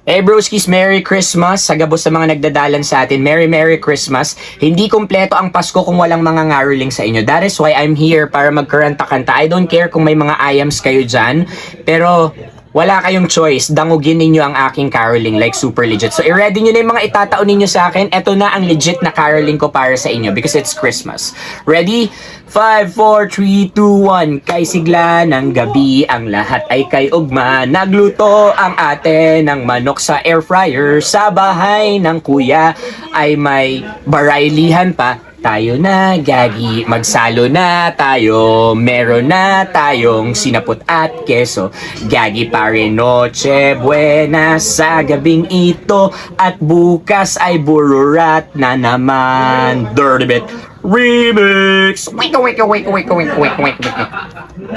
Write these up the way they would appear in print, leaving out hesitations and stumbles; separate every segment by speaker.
Speaker 1: Hey broskies, Merry Christmas! Sagabos sa mga nagdadalan sa atin, Merry Christmas! Hindi kumpleto ang Pasko kung walang mga ngaroling sa inyo. That is why I'm here para magkaranta-kanta. I don't care kung may mga ayams kayo dyan, pero wala kayong choice. Dangugin ninyo ang aking caroling like super legit. So i-ready nyo na yung mga itataon ninyo sa akin. Ito na ang legit na caroling ko para sa inyo because it's Christmas. Ready? 5, 4, 3, 2, 1. Kay sigla ng gabi, ang lahat ay kay ugma. Nagluto ang ate ng manok sa air fryer. Sa bahay ng kuya ay may barailihan pa. Tayo na, gagi, magsalo na tayo. Meron na tayong sinapot at keso. Gagi pare, noche buena sa gabing ito. At bukas ay bururat na naman. Dirty bit remix.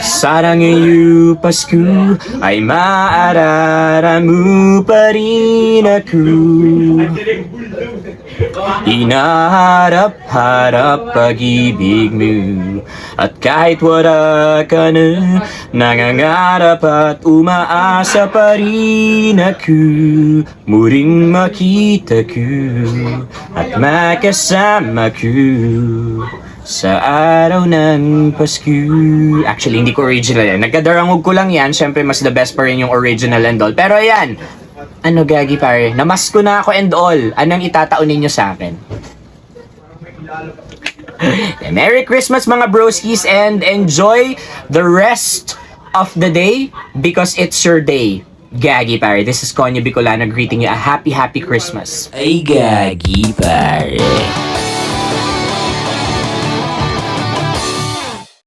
Speaker 1: Sana ngayon Pasko ay maararamu pa rin ako. Hinaharap-harap pag-ibig mo. At kahit wala ka na, nangangarap at umaasa pa rin ako. Muling makita ko at makasama ko sa araw ng Pasko. Actually, hindi ko original yan. Nagkadarangog ko lang yan. Siyempre, mas the best pa rin yung original and all. Pero ayan, ano gagi pare, namasko na ako and all. Anong itataon ninyo sa akin? Merry Christmas mga broskies and enjoy the rest of the day because it's your day. Gagi pare, this is Conyo Bicolano greeting you a happy Christmas.
Speaker 2: Ay gagi pare.